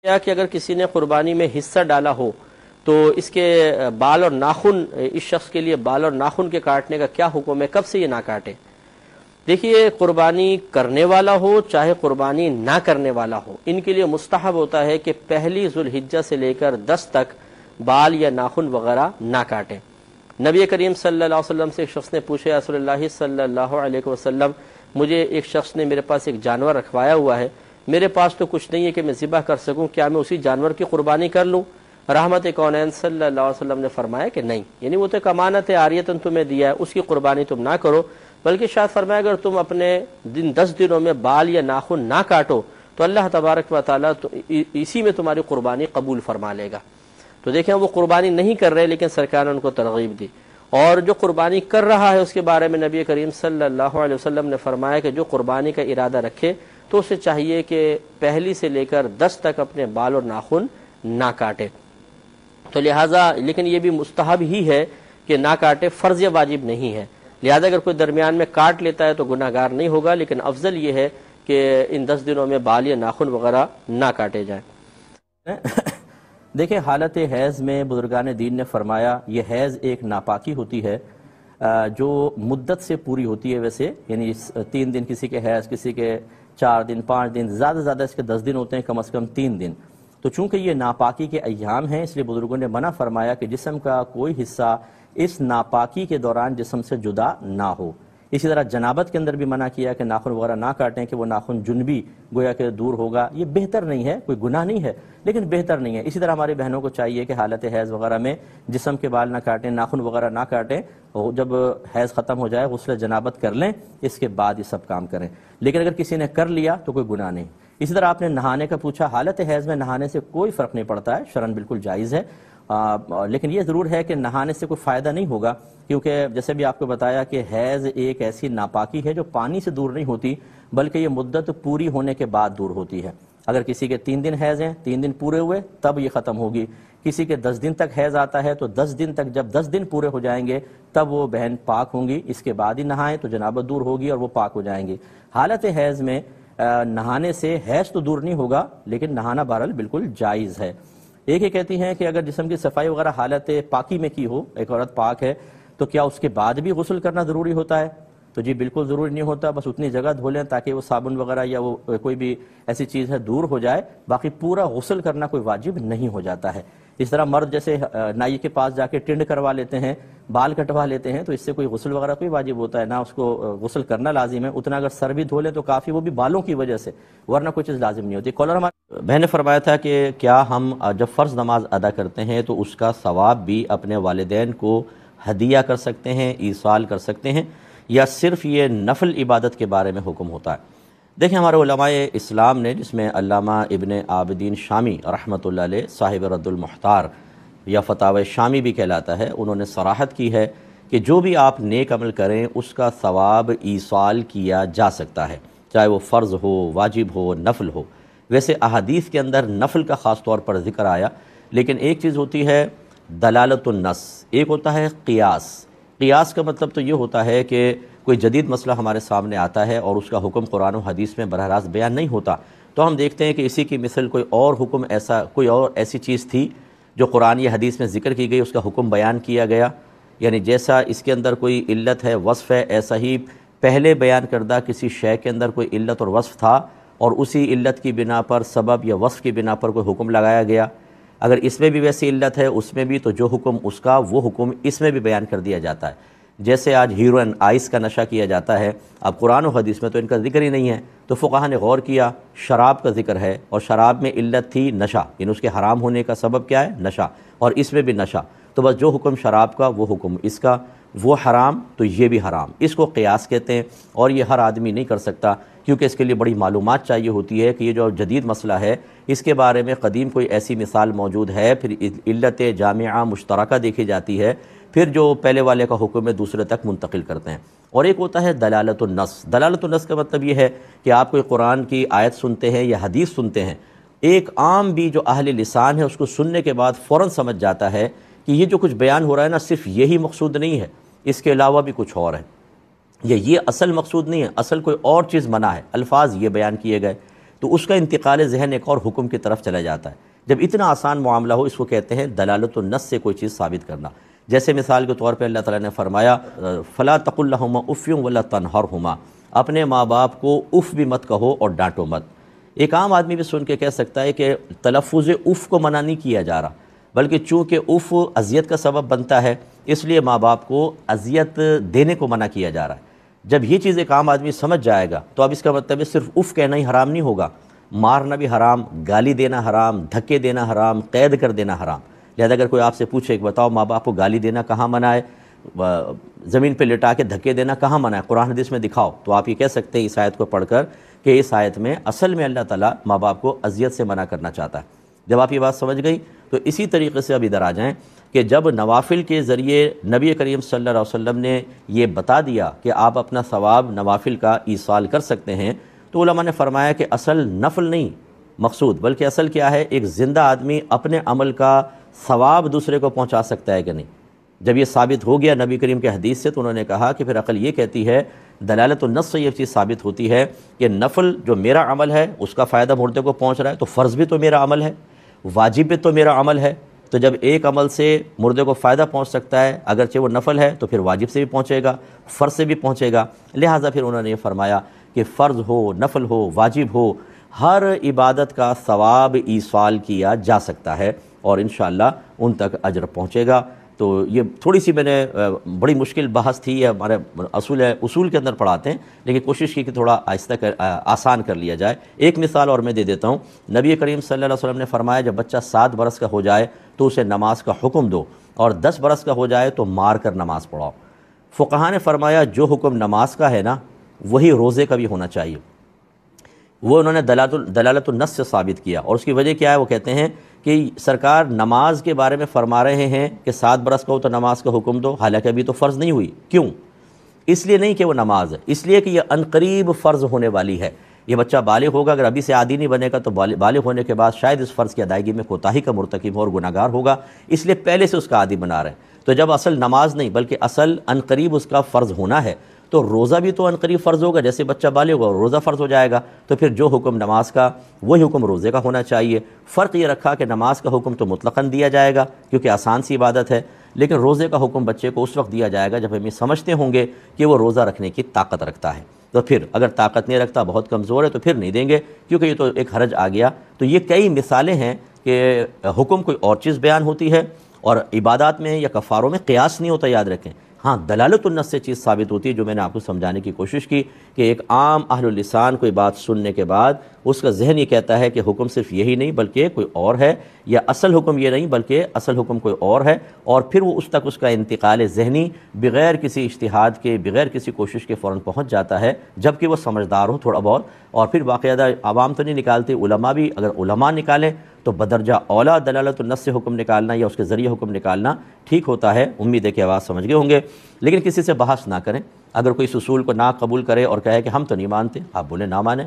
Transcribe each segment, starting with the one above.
کیا کہ اگر کسی نے قربانی میں حصہ ڈالا ہو تو اس کے بال اور ناخن، اس شخص کے لیے بال اور ناخن کے کاٹنے کا کیا حکم ہے، کب سے یہ نہ کاٹے؟ دیکھیے، قربانی کرنے والا ہو چاہے قربانی نہ کرنے والا ہو، ان کے لیے مستحب ہوتا ہے کہ پہلی ذوالحجہ سے لے کر 10 تک بال یا ناخن وغیرہ نہ کاٹیں۔ نبی کریم صلی اللہ علیہ وسلم سے ایک شخص نے پوچھا، یا رسول اللہ صلی اللہ علیہ وسلم، مجھے ایک شخص نے میرے پاس ایک جانور رکھوایا ہوا ہے، میرے پاس تو کچھ نہیں ہے کہ میں ذبح کر سکوں، کیا میں اسی جانور کی قربانی کر لوں؟ رحمت کونین صلی اللہ علیہ وسلم نے فرمایا کہ نہیں، یعنی وہ تو ایک امانت ہے، عاریتاً تمہیں دیا ہے، اس کی قربانی تم نہ کرو، بلکہ شاید فرمایا اگر تم اپنے 10 دنوں میں بال یا ناخن نہ کاٹو تو اللہ تبارک و تعالیٰ اسی میں تمہاری قربانی قبول فرما لے گا۔ تو دیکھیں، وہ قربانی نہیں کر رہے لیکن سرکار نے ان کو ترغیب دی، اور جو قربانی کر رہا ہے اس کے بارے میں نبی کریم صلی اللہ علیہ وسلم نے فرمایا کہ جو قربانی کا ارادہ رکھے تو اسے چاہیے کہ پہلی سے لے کر 10 تک اپنے بال اور ناخن نہ کاٹے۔ تو لہٰذا لیکن یہ بھی مستحب ہی ہے کہ نہ کاٹے، فرض یا واجب نہیں ہے، لہذا اگر کوئی درمیان میں کاٹ لیتا ہے تو گناہ گار نہیں ہوگا، لیکن افضل یہ ہے کہ ان 10 دنوں میں بال یا ناخن وغیرہ نہ کاٹے جائیں۔ دیکھیں، حالت حیض میں بزرگان دین نے فرمایا یہ حیض ایک ناپاکی ہوتی ہے جو مدت سے پوری ہوتی ہے، ویسے یعنی 3 دن کسی کے حیض، کسی کے 4 دن، 5 دن، زیادہ سے زیادہ اس کے 10 دن ہوتے ہیں، کم از کم 3 دن۔ تو چونکہ یہ ناپاکی کے ایام ہیں، اس لیے بزرگوں نے منع فرمایا کہ جسم کا کوئی حصہ اس ناپاکی کے دوران جسم سے جدا نہ ہو۔ اسی طرح جنابت کے اندر بھی منع کیا کہ ناخن وغیرہ نہ کاٹیں، کہ وہ ناخن جنبی گویا کہ دور ہوگا، یہ بہتر نہیں ہے، کوئی گناہ نہیں ہے لیکن بہتر نہیں ہے۔ اسی طرح ہماری بہنوں کو چاہیے کہ حالت حیض وغیرہ میں جسم کے بال نہ کاٹیں، ناخن وغیرہ نہ کاٹیں، اور جب حیض ختم ہو جائے غسل جنابت کر لیں، اس کے بعد یہ سب کام کریں۔ لیکن اگر کسی نے کر لیا تو کوئی گناہ نہیں۔ اسی طرح آپ نے نہانے کا پوچھا، حالت حیض میں نہانے سے کوئی فرق نہیں پڑتا ہے، شرعاً بالکل جائز ہے، لیکن یہ ضرور ہے کہ نہانے سے کوئی فائدہ نہیں ہوگا، کیونکہ جیسے بھی آپ کو بتایا کہ حیض ایک ایسی ناپاکی ہے جو پانی سے دور نہیں ہوتی، بلکہ یہ مدت پوری ہونے کے بعد دور ہوتی ہے۔ اگر کسی کے 3 دن حیض ہیں، 3 دن پورے ہوئے تب یہ ختم ہوگی، کسی کے 10 دن تک حیض آتا ہے تو 10 دن تک، جب 10 دن پورے ہو جائیں گے تب وہ بہن پاک ہوں گی، اس کے بعد ہی نہائیں تو جنابت دور ہوگی اور وہ پاک ہو جائیں گی۔ حالت حیض میں نہانے سے حیض تو دور نہیں ہوگا لیکن نہانا بہرحال بالکل جائز ہے۔ ایک یہ کہتی ہیں کہ اگر جسم کی صفائی وغیرہ حالت پاکی میں کی ہو، ایک عورت پاک ہے، تو کیا اس کے بعد بھی غسل کرنا ضروری ہوتا ہے؟ تو جی بالکل ضروری نہیں ہوتا، بس اتنی جگہ دھو لیں تاکہ وہ صابن وغیرہ یا وہ کوئی بھی ایسی چیز ہے دور ہو جائے، باقی پورا غسل کرنا کوئی واجب نہیں ہو جاتا ہے۔ اس طرح مرد جیسے نائی کے پاس جا کے ٹنڈ کروا لیتے ہیں، بال کٹوا لیتے ہیں، تو اس سے کوئی غسل وغیرہ کوئی واجب ہوتا ہے نہ، اس کو غسل کرنا لازم ہے، اتنا اگر سر بھی دھو لیں تو کافی، وہ بھی بالوں کی وجہ سے، ورنہ کوئی چیز لازم نہیں ہوتی۔ کالر ہمارے بہن نے فرمایا تھا کہ کیا ہم جب فرض نماز ادا کرتے ہیں تو اس کا ثواب بھی اپنے والدین کو ہدیہ کر سکتے ہیں، ایصال کر سکتے ہیں، یا صرف یہ نفل عبادت کے بارے میں حکم ہوتا ہے؟ دیکھیں، ہمارے علماء اسلام نے، جس میں علامہ ابن عابدین شامی رحمۃ اللہ علیہ صاحب رد المختار یا فتاوی شامی بھی کہلاتا ہے، انہوں نے صراحت کی ہے کہ جو بھی آپ نیک عمل کریں اس کا ثواب ایصال کیا جا سکتا ہے، چاہے وہ فرض ہو، واجب ہو، نفل ہو۔ ویسے احادیث کے اندر نفل کا خاص طور پر ذکر آیا، لیکن ایک چیز ہوتی ہے دلالت النص، ایک ہوتا ہے قیاس۔ قیاس کا مطلب تو یہ ہوتا ہے کہ کوئی جدید مسئلہ ہمارے سامنے آتا ہے اور اس کا حکم قرآن و حدیث میں براہ راست بیان نہیں ہوتا، تو ہم دیکھتے ہیں کہ اسی کی مثل کوئی اور حکم ایسا، کوئی اور ایسی چیز تھی جو قرآن یا حدیث میں ذکر کی گئی، اس کا حکم بیان کیا گیا، یعنی جیسا اس کے اندر کوئی علت ہے، وصف ہے، ایسا ہی پہلے بیان کردہ کسی شے کے اندر کوئی علت اور وصف تھا اور اسی علت کی بنا پر، سبب یا وصف کی بنا پر کوئی حکم لگایا گیا، اگر اس میں بھی ویسی علت ہے اس میں بھی، تو جو حکم اس کا وہ حکم اس میں بھی بیان کر دیا جاتا ہے۔ جیسے آج ہیروئن، آئس کا نشہ کیا جاتا ہے، اب قرآن و حدیث میں تو ان کا ذکر ہی نہیں ہے، تو فقہا نے غور کیا، شراب کا ذکر ہے اور شراب میں علت تھی نشہ، یعنی اس کے حرام ہونے کا سبب کیا ہے؟ نشہ، اور اس میں بھی نشہ، تو بس جو حکم شراب کا وہ حکم اس کا، وہ حرام تو یہ بھی حرام، اس کو قیاس کہتے ہیں، اور یہ ہر آدمی نہیں کر سکتا کیونکہ اس کے لیے بڑی معلومات چاہیے ہوتی ہے کہ یہ جو جدید مسئلہ ہے اس کے بارے میں قدیم کوئی ایسی مثال موجود ہے، پھر علت جامعہ مشترکہ دیکھی جاتی ہے، پھر جو پہلے والے کا حکم ہے دوسرے تک منتقل کرتے ہیں۔ اور ایک ہوتا ہے دلالت النص۔ دلالت النص کا مطلب یہ ہے کہ آپ کوئی قرآن کی آیت سنتے ہیں یا حدیث سنتے ہیں، ایک عام بھی جو اہل لسان ہے اس کو سننے کے بعد فوراً سمجھ جاتا ہے کہ یہ جو کچھ بیان ہو رہا ہے نا، صرف یہی مقصود نہیں ہے، اس کے علاوہ بھی کچھ اور ہے، یہ اصل مقصود نہیں ہے، اصل کوئی اور چیز منع ہے، الفاظ یہ بیان کیے گئے۔ تو اس کا انتقال ذہن ایک اور حکم کی طرف چلا جاتا ہے۔ جب اتنا آسان معاملہ ہو، اس کو کہتے ہیں دلالت النص سے کوئی چیز ثابت کرنا۔ جیسے مثال کے طور پہ اللہ تعالیٰ نے فرمایا فَلَا تَقُلْ لَهُمَا اُفٍّ وَلَا تَنْهَرْهُمَا، اپنے ماں باپ کو اف بھی مت کہو اور ڈانٹو مت۔ ایک عام آدمی بھی سن کے کہہ سکتا ہے کہ تلفظ اف کو منع نہیں کیا جا رہا، بلکہ چونکہ اف اذیت کا سبب بنتا ہے اس لیے ماں باپ کو اذیت دینے کو منع کیا جا رہا ہے۔ جب یہ چیز ایک عام آدمی سمجھ جائے گا تو اب اس کا مطلب ہے صرف اف کہنا ہی حرام نہیں ہوگا، مارنا بھی حرام، گالی دینا حرام، دھکے دینا حرام، قید کر دینا حرام۔ لہذا اگر کوئی آپ سے پوچھے کہ بتاؤ ماں باپ کو گالی دینا کہاں منع ہے، زمین پہ لٹا کے دھکے دینا کہاں منع ہے، قرآن حدیث میں دکھاؤ، تو آپ یہ کہہ سکتے ہیں اس آیت کو پڑھ کر کہ اس آیت میں اصل میں اللہ تعالیٰ ماں باپ کو اذیت سے منع کرنا چاہتا ہے۔ جب آپ یہ بات سمجھ گئی تو اسی طریقے سے اب ادھر آ جائیں کہ جب نوافل کے ذریعے نبی کریم صلی اللہ علیہ وسلم نے یہ بتا دیا کہ آپ اپنا ثواب نوافل کا ایصال کر سکتے ہیں، تو علماء نے فرمایا کہ اصل نفل نہیں مقصود، بلکہ اصل کیا ہے، ایک زندہ آدمی اپنے عمل کا ثواب دوسرے کو پہنچا سکتا ہے کہ نہیں۔ جب یہ ثابت ہو گیا نبی کریم کے حدیث سے تو انہوں نے کہا کہ پھر عقل یہ کہتی ہے، دلالت النص سے یہ چیز ثابت ہوتی ہے کہ نفل جو میرا عمل ہے اس کا فائدہ مردے کو پہنچ رہا ہے، تو فرض بھی تو میرا عمل ہے، واجب بھی تو میرا عمل ہے۔ تو جب ایک عمل سے مردے کو فائدہ پہنچ سکتا ہے اگرچہ وہ نفل ہے تو پھر واجب سے بھی پہنچے گا، فرض سے بھی پہنچے گا۔ لہٰذا پھر انہوں نے یہ فرمایا کہ فرض ہو، نفل ہو، واجب ہو، ہر عبادت کا ثواب ایصال کیا جا سکتا ہے اور انشاءاللہ ان تک اجر پہنچے گا۔ تو یہ تھوڑی سی میں نے بڑی مشکل بحث تھی، یہ ہمارے اصول کے اندر پڑھاتے ہیں، لیکن کوشش کی کہ تھوڑا آسان کر لیا جائے۔ ایک مثال اور میں دے دیتا ہوں، نبی کریم صلی اللہ علیہ وسلم نے فرمایا جب بچہ 7 برس کا ہو جائے تو اسے نماز کا حکم دو، اور 10 برس کا ہو جائے تو مار کر نماز پڑھاؤ۔ فقہاء نے فرمایا جو حکم نماز کا ہے نا وہی روزے کا بھی ہونا چاہیے۔ وہ انہوں نے دلالت النص سے ثابت کیا، اور اس کی وجہ کیا ہے، وہ کہتے ہیں کہ سرکار نماز کے بارے میں فرما رہے ہیں کہ 7 برس کا ہو تو نماز کا حکم دو، حالانکہ ابھی تو فرض نہیں ہوئی۔ کیوں؟ اس لیے نہیں کہ وہ نماز ہے، اس لیے کہ یہ عنقریب فرض ہونے والی ہے۔ یہ بچہ بالغ ہوگا، اگر ابھی سے عادی نہیں بنے گا تو بالغ ہونے کے بعد شاید اس فرض کی ادائیگی میں کوتاہی کا مرتکب ہو اور گناہ گار ہوگا، اس لیے پہلے سے اس کا عادی بنا رہے ہیں۔ تو جب اصل نماز نہیں بلکہ اصل عنقریب اس کا فرض ہونا ہے تو روزہ بھی تو عنقریب فرض ہوگا، جیسے بچہ بالغ ہوگا روزہ فرض ہو جائے گا، تو پھر جو حکم نماز کا وہی حکم روزے کا ہونا چاہیے۔ فرق یہ رکھا کہ نماز کا حکم تو مطلقاً دیا جائے گا کیونکہ آسان سی عبادت ہے، لیکن روزے کا حکم بچے کو اس وقت دیا جائے گا جب ہم یہ سمجھتے ہوں گے کہ وہ روزہ رکھنے کی طاقت رکھتا ہے۔ تو پھر اگر طاقت نہیں رکھتا، بہت کمزور ہے، تو پھر نہیں دیں گے کیونکہ یہ تو ایک حرج آ گیا۔ تو یہ کئی مثالیں ہیں کہ حکم کوئی اور چیز بیان ہوتی ہے، اور عبادات میں یا کفاروں میں قیاس نہیں ہوتا، یاد رکھیں۔ ہاں دلالت النص سے چیز ثابت ہوتی ہے، جو میں نے آپ کو سمجھانے کی کوشش کی کہ ایک عام اہل اللسان کوئی بات سننے کے بعد اس کا ذہن یہ کہتا ہے کہ حکم صرف یہی نہیں بلکہ کوئی اور ہے، یا اصل حکم یہ نہیں بلکہ اصل حکم کوئی اور ہے، اور پھر وہ اس تک اس کا انتقال ذہنی بغیر کسی اجتہاد کے، بغیر کسی کوشش کے فوراً پہنچ جاتا ہے، جبکہ وہ سمجھدار ہو تھوڑا بہت۔ اور پھر باقاعدہ عوام تو نہیں نکالتے، علماء بھی، اگر علماء نکالیں تو بدرجہ اولا دلالت النص سے حکم نکالنا یا اس کے ذریعے حکم نکالنا ٹھیک ہوتا ہے۔ امید ہے کہ آواز سمجھ گئے ہوں گے، لیکن کسی سے بحث نہ کریں۔ اگر کوئی اس اصول کو نہ قبول کرے اور کہے کہ ہم تو نہیں مانتے، آپ بولیں نہ مانیں،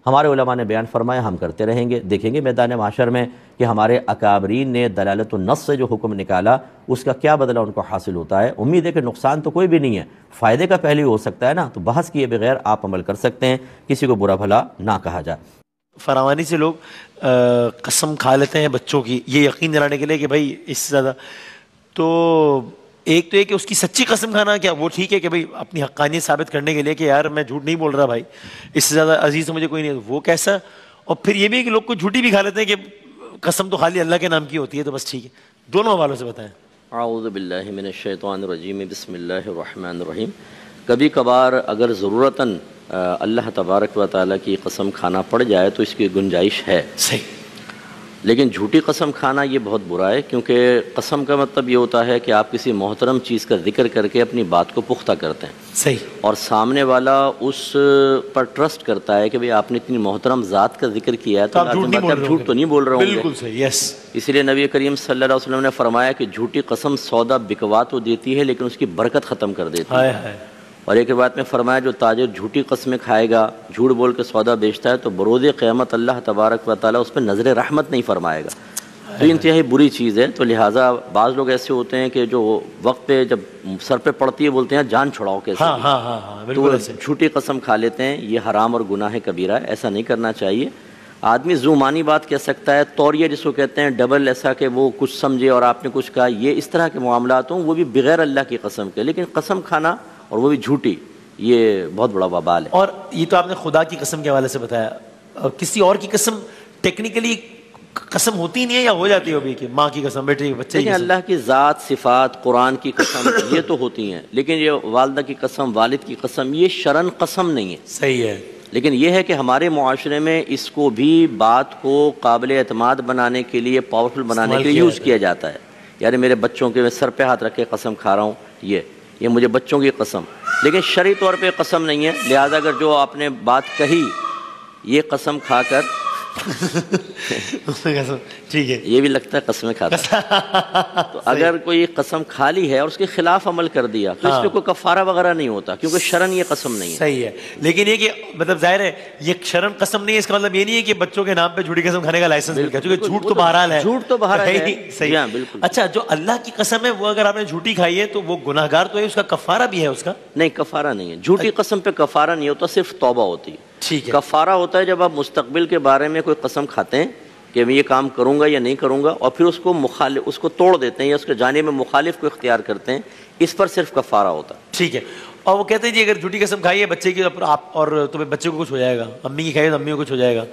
ہمارے علماء نے بیان فرمایا، ہم کرتے رہیں گے، دیکھیں گے میدان محشر میں کہ ہمارے اکابرین نے دلالت النص سے جو حکم نکالا اس کا کیا بدلہ ان کو حاصل ہوتا ہے۔ امید ہے کہ نقصان تو کوئی بھی نہیں ہے، فائدے کا پہلو ہو سکتا ہے نا، تو بحث کیے بغیر آپ عمل کر سکتے ہیں، کسی کو برا بھلا نہ کہا جائے۔ فراوانی سے لوگ قسم کھا لیتے ہیں بچوں کی، یہ یقین دلانے کے لیے کہ بھائی اس سے زیادہ، تو ایک تو یہ کہ اس کی سچی قسم کھانا کیا وہ ٹھیک ہے کہ بھائی اپنی حقانیت ثابت کرنے کے لیے کہ یار میں جھوٹ نہیں بول رہا بھائی، اس سے زیادہ عزیز تو مجھے کوئی نہیں، وہ کیسا؟ اور پھر یہ بھی کہ لوگ کو جھوٹی بھی کھا لیتے ہیں کہ قسم تو خالی اللہ کے نام کی ہوتی ہے تو بس ٹھیک ہے۔ دونوں حوالوں سے بتائیں۔ اعوذ باللہ من الشیطان الرجیم، بسم اللہ الرحمن الرحیم۔ کبھی کبھار اگر ضرورتاً اللہ تبارک و تعالیٰ کی قسم کھانا پڑ جائے تو اس کی گنجائش ہے، صحیح، لیکن جھوٹی قسم کھانا یہ بہت برا ہے، کیونکہ قسم کا مطلب یہ ہوتا ہے کہ آپ کسی محترم چیز کا ذکر کر کے اپنی بات کو پختہ کرتے ہیں، صحیح، اور سامنے والا اس پر ٹرسٹ کرتا ہے کہ بھئی آپ نے اتنی محترم ذات کا ذکر کیا ہے تو آپ جھوٹ تو نہیں بول رہے ہوں گے۔ بالکل صحیح، یس۔ اسی لیے نبی کریم صلی اللہ علیہ وسلم نے فرمایا کہ جھوٹی قسم سودا بکوا تو دیتی ہے لیکن اس کی برکت ختم کر دیتی ہے۔ اور ایک روایت میں فرمایا جو تاجر جھوٹی قسمیں کھائے گا، جھوٹ بول کے سودا بیچتا ہے، تو بروز قیامت اللہ تبارک و تعالیٰ اس پہ نظر رحمت نہیں فرمائے گا۔ تو انتہائی بری چیز ہے۔ تو لہٰذا بعض لوگ ایسے ہوتے ہیں کہ جو وقت پہ جب سر پہ پڑتی ہے بولتے ہیں جان چھڑاؤ کیسے، تو جھوٹی قسم کھا لیتے ہیں، یہ حرام اور گناہ کبیرہ ہے، ایسا نہیں کرنا چاہیے۔ آدمی زومانی بات کہہ سکتا ہے، توریہ جس کو کہتے ہیں، ڈبل، ایسا کہ وہ کچھ سمجھے اور آپ نے کچھ کہا، یہ اس طرح کے معاملات ہوں وہ بھی بغیر اللہ کی قسم کے، لیکن قسم کھانا اور وہ بھی جھوٹی، یہ بہت بڑا وبال ہے۔ اور یہ تو آپ نے خدا کی قسم کے حوالے سے بتایا، اور کسی اور کی قسم ٹیکنیکلی قسم ہوتی نہیں ہے یا ہو جاتی ہے ابھی کہ ماں کی قسم، بیٹے بچے کی لیکن قسم؟ اللہ کی ذات، صفات، قرآن کی قسم یہ تو ہوتی ہیں، لیکن یہ والدہ کی قسم، والد کی قسم، یہ شرعاً قسم نہیں ہے۔ صحیح ہے، لیکن یہ ہے کہ ہمارے معاشرے میں اس کو بھی بات کو قابل اعتماد بنانے کے لیے، پاورفل بنانے کے لیے یوز کیا جاتا ہے۔ یعنی میرے بچوں کے میں سر پہ ہاتھ رکھ کے قسم کھا رہا ہوں، یہ مجھے بچوں کی قسم، لیکن شرعی طور پہ قسم نہیں ہے، لہذا اگر جو آپ نے بات کہی یہ قسم کھا کر ٹھیک ہے، یہ بھی لگتا ہے قسمیں کھاتا ہے۔ تو اگر کوئی قسم کھا لی ہے اور اس کے خلاف عمل کر دیا تو اس پہ کوئی کفارہ وغیرہ نہیں ہوتا، کیونکہ شرعاً یہ قسم نہیں ہے۔ صحیح ہے، لیکن یہ کہ مطلب ظاہر ہے یہ شرعاً قسم نہیں ہے، اس کا مطلب یہ نہیں ہے کہ بچوں کے نام پہ جھوٹی قسم کھانے کا لائسنس مل گیا، کیونکہ جھوٹ تو بہرحال ہے، جھوٹ تو بہرحال ہے۔ صحیح، ہاں بالکل۔ اچھا، جو اللہ کی قسم ہے وہ اگر آپ نے جھوٹی کھائی ہے تو وہ گناہگار تو ہے، اس کا کفارہ بھی ہے اس کا؟ نہیں، کفارہ نہیں ہے، جھوٹی قسم پہ کفارہ نہیں ہوتا، صرف توبہ ہوتی ہے۔ ٹھیک ہے، کفارہ ہوتا ہے جب آپ مستقبل کے بارے میں کوئی قسم کھاتے ہیں کہ میں یہ کام کروں گا یا نہیں کروں گا، اور پھر اس کو توڑ دیتے ہیں یا اس کے جانب میں مخالف کو اختیار کرتے ہیں، اس پر صرف کفارہ ہوتا ہے۔ ٹھیک ہے۔ اور وہ کہتے ہیں جی اگر جھوٹی قسم کھائی ہے بچے کی تو آپ اور تمہیں بچے کو کچھ ہو جائے گا، امی کی کھائی تو امی کو کچھ ہو جائے گا،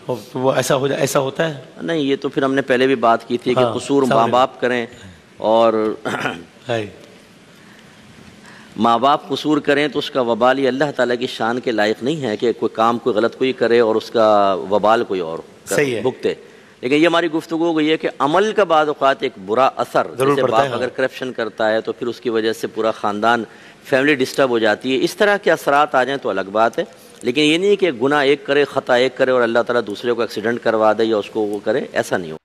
تو وہ ایسا ہوتا ہے؟ نہیں، یہ تو پھر ہم نے پہلے بھی بات کی تھی کہ قصور ماں باپ کریں، اور ماں باپ قصور کریں تو اس کا وبال یہ اللہ تعالیٰ کی شان کے لائق نہیں ہے کہ کوئی کام کوئی غلط کوئی کرے اور اس کا وبال کوئی اور بھگتے۔ لیکن یہ ہماری گفتگو ہو گئی ہے کہ عمل کا بعض اوقات ایک برا اثر، جیسے باپ اگر کرپشن کرتا ہے تو پھر اس کی وجہ سے پورا خاندان، فیملی ڈسٹرب ہو جاتی ہے، اس طرح کے اثرات آ جائیں تو الگ بات ہے۔ لیکن یہ نہیں کہ گناہ ایک کرے، خطا ایک کرے اور اللہ تعالیٰ دوسرے کو ایکسیڈنٹ کروا دے یا اس کو وہ کرے، ایسا نہیں ہو۔